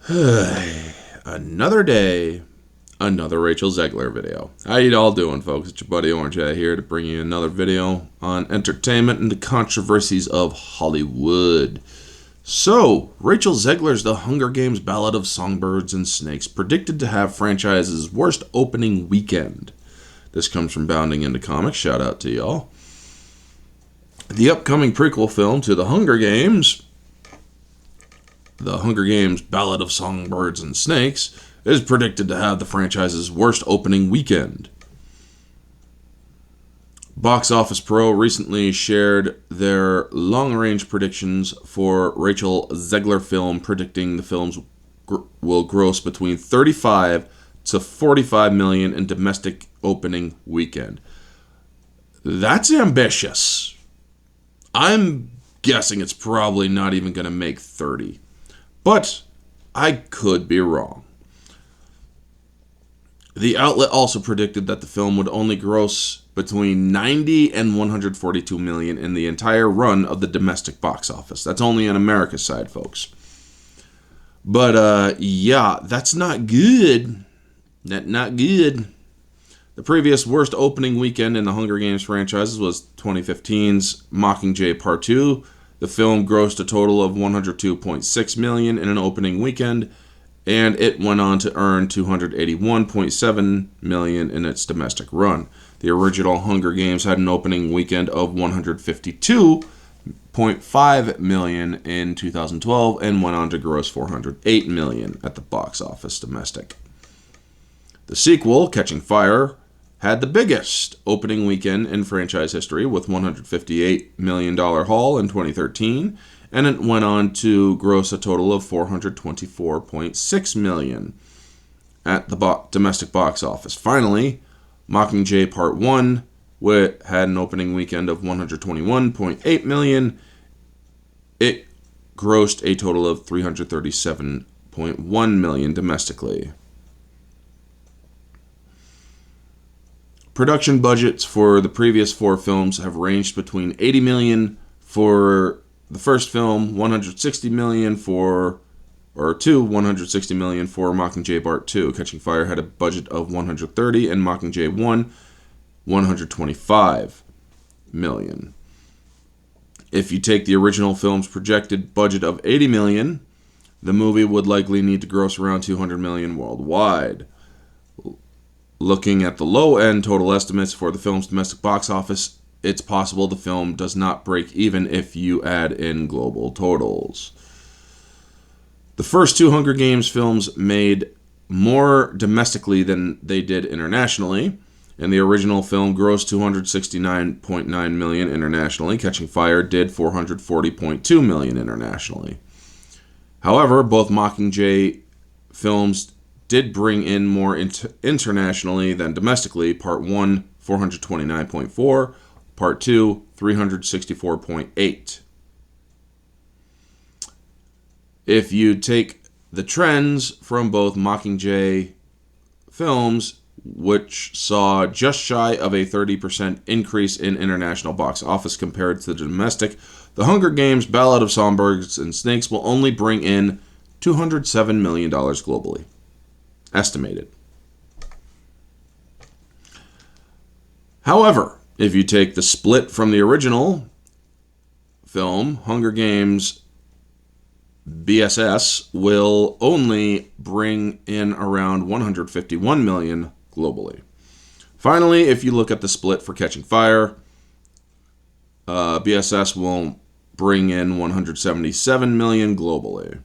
Another day, another Rachel Zegler video. How you all doing, folks? It's your buddy Orange Eye here to bring you another video on entertainment and the controversies of Hollywood. So, Rachel Zegler's The Hunger Games Ballad of Songbirds and Snakes predicted to have franchise's worst opening weekend. This comes from Bounding Into Comics. Shout out to y'all. The upcoming prequel film to The Hunger Games, The Hunger Games Ballad of Songbirds and Snakes, is predicted to have the franchise's worst opening weekend. Box Office Pro recently shared their long-range predictions for Rachel Zegler film, predicting the films will gross between 35 to 45 million in domestic opening weekend. That's ambitious. I'm guessing it's probably not even going to make 30. But I could be wrong. The outlet also predicted that the film would only gross between 90 and 142 million in the entire run of the domestic box office. That's only on America's side, folks. But yeah, that's not good. Not good. The previous worst opening weekend in the Hunger Games franchises was 2015's Mockingjay Part 2. The film grossed a total of 102.6 million in an opening weekend, and it went on to earn 281.7 million in its domestic run. The original Hunger Games had an opening weekend of 152.5 million in 2012 and went on to gross 408 million at the box office domestic. The sequel, Catching Fire, had the biggest opening weekend in franchise history with $158 million haul in 2013, and it went on to gross a total of $424.6 million at the domestic box office. Finally, Mockingjay Part 1 had an opening weekend of $121.8 million. It grossed a total of $337.1 million domestically. Production budgets for the previous four films have ranged between $80 million for the first film, $160 million for Mockingjay Part 2. Catching Fire had a budget of $130 million, and Mockingjay 1, $125 million. If you take the original film's projected budget of $80 million, the movie would likely need to gross around $200 million worldwide. Looking at the low-end total estimates for the film's domestic box office, it's possible the film does not break even if you add in global totals. The first two Hunger Games films made more domestically than they did internationally, and the original film grossed $269.9 million internationally. Catching Fire did $440.2 million internationally. However, both Mockingjay films did bring in more internationally than domestically. Part 1, 429.4, Part 2, 364.8. If you take the trends from both Mockingjay films, which saw just shy of a 30% increase in international box office compared to the domestic, The Hunger Games Ballad of Songbirds and Snakes will only bring in $207 million globally. Estimated. However, if you take the split from the original film, Hunger Games BSS will only bring in around $151 million globally. Finally, if you look at the split for Catching Fire, BSS will bring in $177 million globally.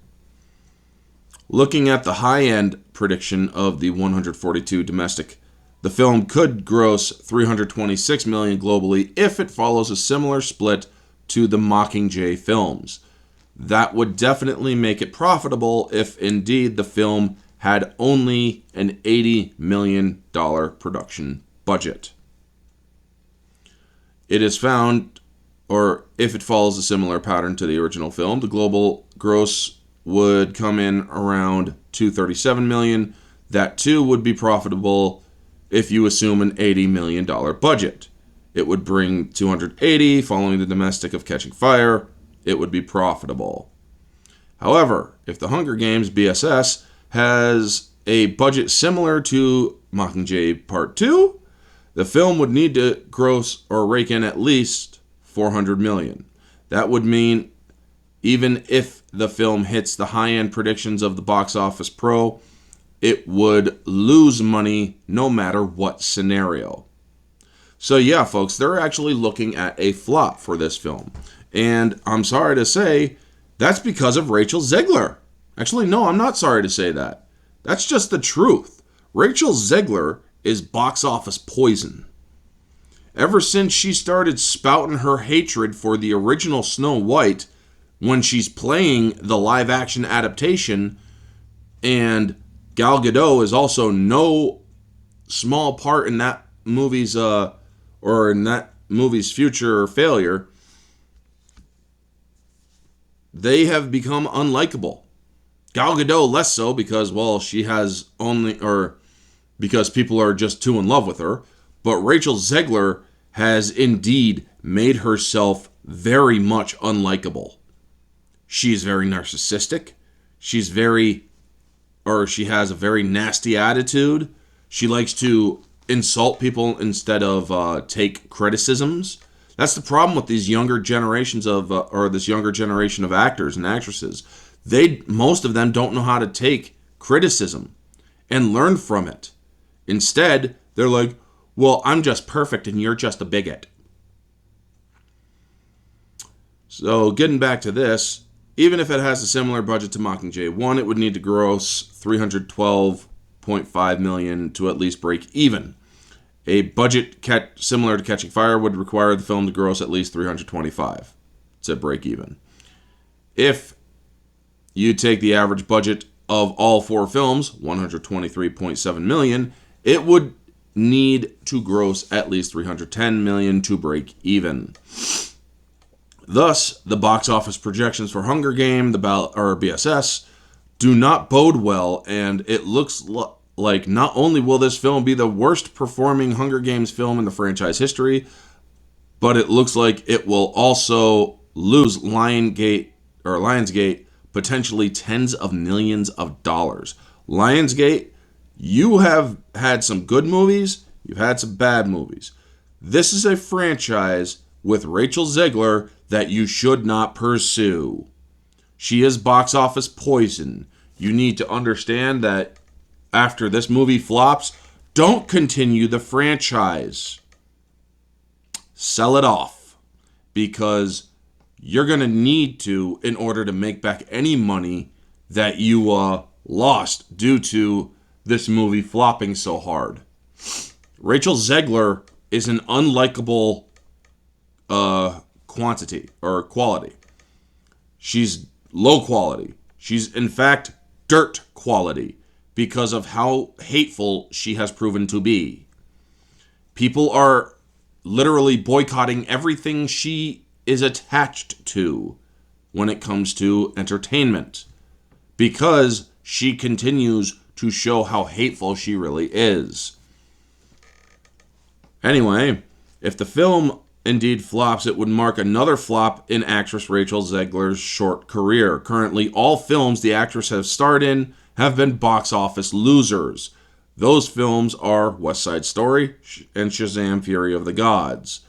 Looking at the high-end prediction of the 142 domestic, the film could gross $326 million globally if it follows a similar split to the Mockingjay films. That would definitely make it profitable if indeed the film had only an $80 million production budget. It is found, or if it follows a similar pattern to the original film, the global gross would come in around $237 million. That too would be profitable if you assume an $80 million budget. It would bring 280 following the domestic of Catching Fire. It would be profitable. However, if The Hunger Games BSS has a budget similar to Mockingjay Part 2, the film would need to gross or rake in at least $400 million. That would mean even if the film hits the high-end predictions of the Box Office Pro, it would lose money no matter what scenario. So yeah, folks, they're actually looking at a flop for this film. And I'm sorry to say, that's because of Rachel Zegler. Actually, no, I'm not sorry to say that. That's just the truth. Rachel Zegler is box office poison. Ever since she started spouting her hatred for the original Snow White when she's playing the live action adaptation, and Gal Gadot is also no small part in that movie's future failure, they have become unlikable. Gal Gadot less so because, well, she has only, or because people are just too in love with her. But Rachel Zegler has indeed made herself very much unlikable. She's very narcissistic. She has a very nasty attitude. She likes to insult people instead of take criticisms. That's the problem with these younger generations this younger generation of actors and actresses. Most of them don't know how to take criticism and learn from it. Instead, they're like, well, I'm just perfect and you're just a bigot. So getting back to this, even if it has a similar budget to Mockingjay 1, it would need to gross $312.5 million to at least break even. A budget similar to Catching Fire would require the film to gross at least $325 to break even. If you take the average budget of all four films, $123.7 million, it would need to gross at least $310 million to break even. Thus, the box office projections for Hunger Game, BSS, do not bode well, and it looks like not only will this film be the worst performing Hunger Games film in the franchise history, but it looks like it will also lose Lionsgate potentially tens of millions of dollars. Lionsgate, you have had some good movies, you've had some bad movies. This is a franchise with Rachel Zegler that you should not pursue. She is box office poison. You need to understand that after this movie flops, don't continue the franchise. Sell it off, because you're going to need to in order to make back any money that you lost due to this movie flopping so hard. Rachel Zegler is an unlikable quality. She's low quality. She's in fact dirt quality because of how hateful she has proven to be. People are literally boycotting everything she is attached to when it comes to entertainment because she continues to show how hateful she really is. Anyway, if the film indeed flops, it would mark another flop in actress Rachel Zegler's short career. Currently, all films the actress has starred in have been box office losers. Those films are West Side Story and Shazam! Fury of the Gods.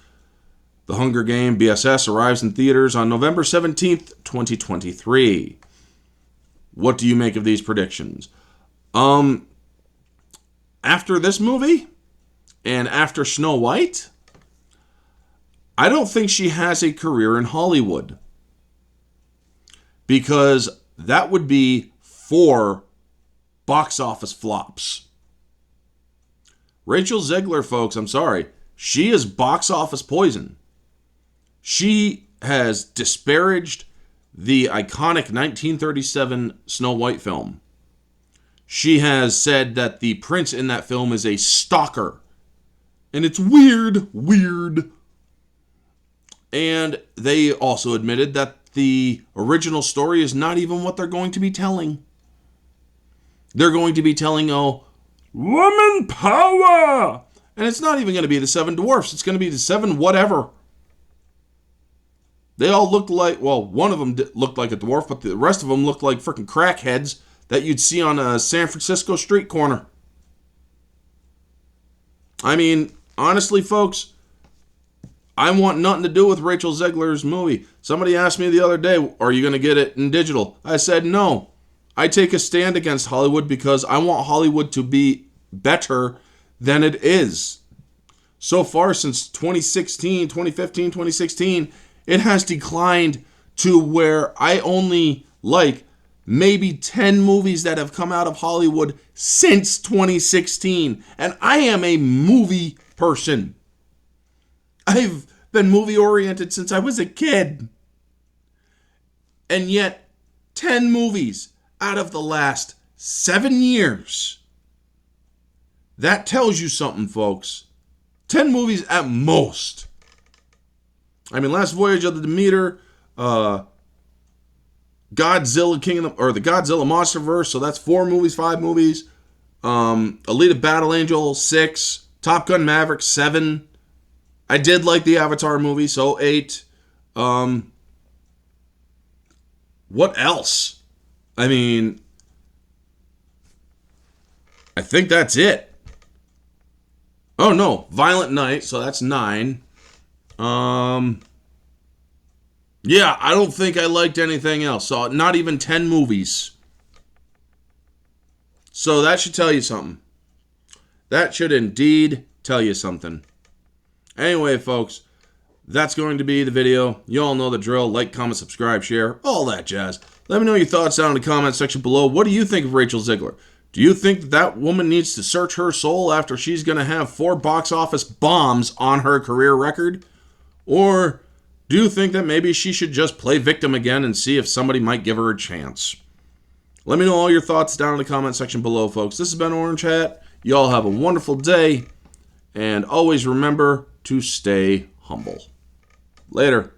The Hunger Game BSS arrives in theaters on November 17th, 2023. What do you make of these predictions? After this movie and after Snow White, I don't think she has a career in Hollywood, because that would be 4 box office flops. Rachel Zegler, folks, I'm sorry, she is box office poison. She has disparaged the iconic 1937 Snow White film. She has said that the prince in that film is a stalker. And it's weird. And they also admitted that the original story is not even what they're going to be telling. They're going to be telling, woman power! And it's not even going to be the 7 dwarfs. It's going to be the 7 whatever. They all looked like, well, one of them looked like a dwarf, but the rest of them looked like freaking crackheads that you'd see on a San Francisco street corner. I mean, honestly, folks, I want nothing to do with Rachel Zegler's movie. Somebody asked me the other day, are you going to get it in digital? I said no. I take a stand against Hollywood because I want Hollywood to be better than it is. So far, since 2016, 2015, 2016, it has declined to where I only like maybe 10 movies that have come out of Hollywood since 2016. And I am a movie person. I've been movie oriented since I was a kid. And yet, 10 movies out of the last 7 years. That tells you something, folks. 10 movies at most. I mean, Last Voyage of the Demeter, Godzilla Kingdom, or the Godzilla Monsterverse, so that's 4 movies, 5 movies. Alita Battle Angel, 6. Top Gun Maverick, 7. I did like the Avatar movie, so 8. What else? I mean, I think that's it. Oh no, Violent Night, so that's 9. Yeah, I don't think I liked anything else. So not even 10 movies. So that should tell you something. That should indeed tell you something. Anyway, folks, that's going to be the video. You all know the drill. Like, comment, subscribe, share, all that jazz. Let me know your thoughts down in the comment section below. What do you think of Rachel Zegler? Do you think that that woman needs to search her soul after she's going to have 4 box office bombs on her career record? Or do you think that maybe she should just play victim again and see if somebody might give her a chance? Let me know all your thoughts down in the comment section below, folks. This has been Orange Hat. You all have a wonderful day. And always remember to stay humble. Later.